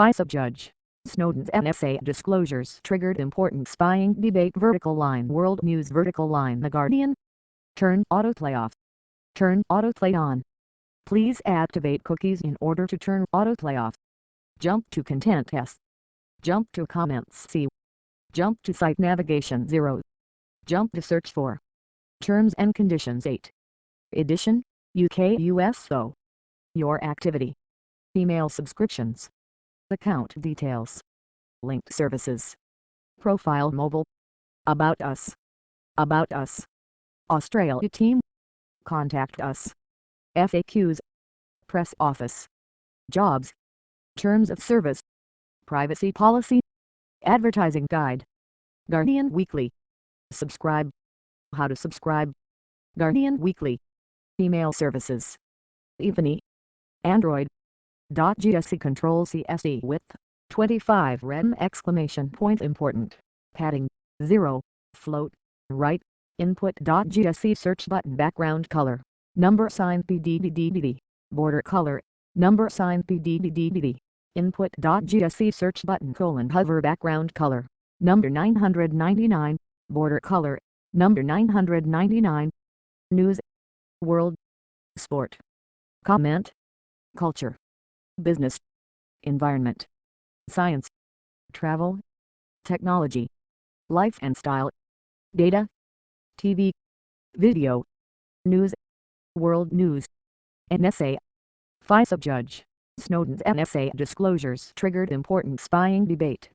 FISA judge. Snowden's NSA disclosures triggered important spying debate. Vertical line World News. Vertical line The Guardian. Turn autoplay off. Turn autoplay on. Please activate cookies in order to turn autoplay off. Jump to content S. Jump to comments C. Jump to site navigation 0. Jump to search for. Terms and conditions 8. Edition, UK USO. Your activity. Email subscriptions. Account details. Linked services. Profile mobile. About us. About us. Australia team. Contact us. FAQs. Press office. Jobs. Terms of service. Privacy policy. Advertising guide. Guardian Weekly. Subscribe. How to subscribe. Guardian Weekly. Email services. Evany. Android. .gsc Control CSD width 25 rem exclamation point important. Padding 0. Float right. Input.gsc search button background color. Number sign PDDDD. Border color. Number sign PDDDD. Input.gsc search button hover background color. Number 999. Border color. Number 999. News. World. Sport. Comment. Culture. Business. Environment. Science. Travel. Technology. Life and style. Data. TV. Video. News. World news. NSA. FISA judge. Snowden's NSA disclosures triggered important spying debate.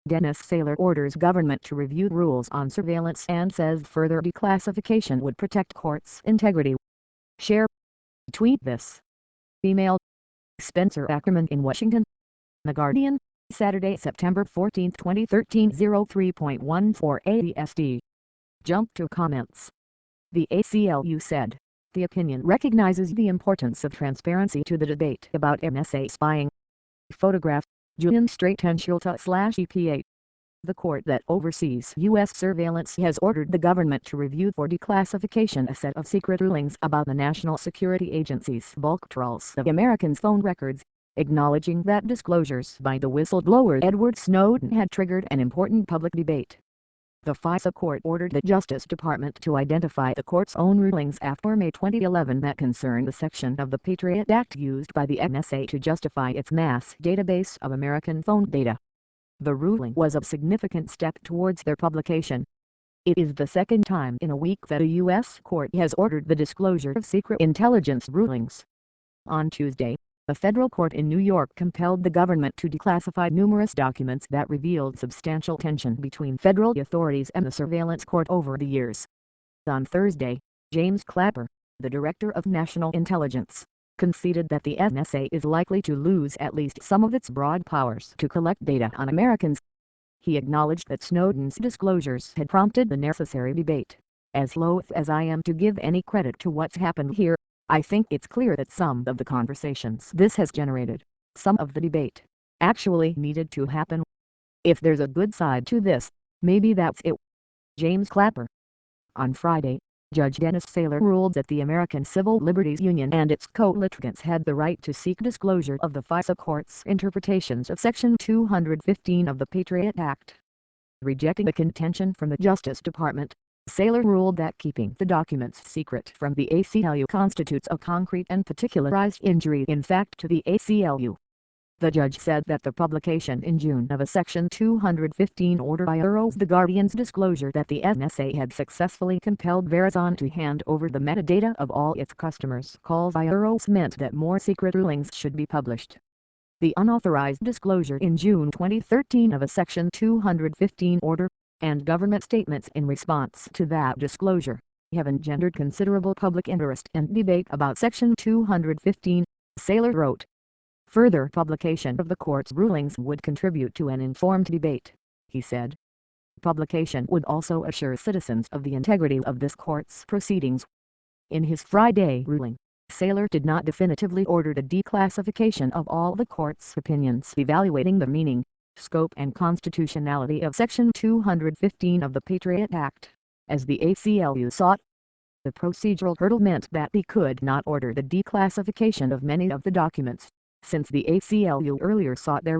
Dennis Saylor orders government to review rules on surveillance and says further declassification would protect courts' integrity. Share. Tweet this. Email. Spencer Ackerman in Washington. The Guardian, Saturday, September 14, 2013 03.14 AST. Jump to comments. The ACLU said, the opinion recognizes the importance of transparency to the debate about NSA spying. Photograph, Julian Strait-EPA. The court that oversees U.S. surveillance has ordered the government to review for declassification a set of secret rulings about the National Security Agency's bulk trawls of Americans' phone records, acknowledging that disclosures by the whistleblower Edward Snowden had triggered an important public debate. The FISA court ordered the Justice Department to identify the court's own rulings after May 2011 that concern the section of the Patriot Act used by the NSA to justify its mass database of American phone data. The ruling was a significant step towards their publication. It is the second time in a week that a U.S. court has ordered the disclosure of secret intelligence rulings. On Tuesday, a federal court in New York compelled the government to declassify numerous documents that revealed substantial tension between federal authorities and the surveillance court over the years. On Thursday, James Clapper, the Director of National Intelligence, conceded that the NSA is likely to lose at least some of its broad powers to collect data on Americans. He acknowledged that Snowden's disclosures had prompted the necessary debate. As loath as I am to give any credit to what's happened here, I think it's clear that some of the conversations this has generated, some of the debate, actually needed to happen. If there's a good side to this, maybe that's it. James Clapper. On Friday, Judge Dennis Saylor ruled that the American Civil Liberties Union and its co-litigants had the right to seek disclosure of the FISA court's interpretations of Section 215 of the Patriot Act. Rejecting the contention from the Justice Department, Saylor ruled that keeping the documents secret from the ACLU constitutes a concrete and particularized injury in fact to the ACLU. The judge said that the publication in June of a Section 215 order violates the Guardian's disclosure that the NSA had successfully compelled Verizon to hand over the metadata of all its customers' calls meant that more secret rulings should be published. The unauthorized disclosure in June 2013 of a Section 215 order, and government statements in response to that disclosure, have engendered considerable public interest and debate about Section 215, Saylor wrote. Further publication of the court's rulings would contribute to an informed debate, he said. Publication would also assure citizens of the integrity of this court's proceedings. In his Friday ruling, Saylor did not definitively order the declassification of all the court's opinions evaluating the meaning, scope and constitutionality of Section 215 of the Patriot Act, as the ACLU sought. The procedural hurdle meant that he could not order the declassification of many of the documents, since the ACLU earlier sought their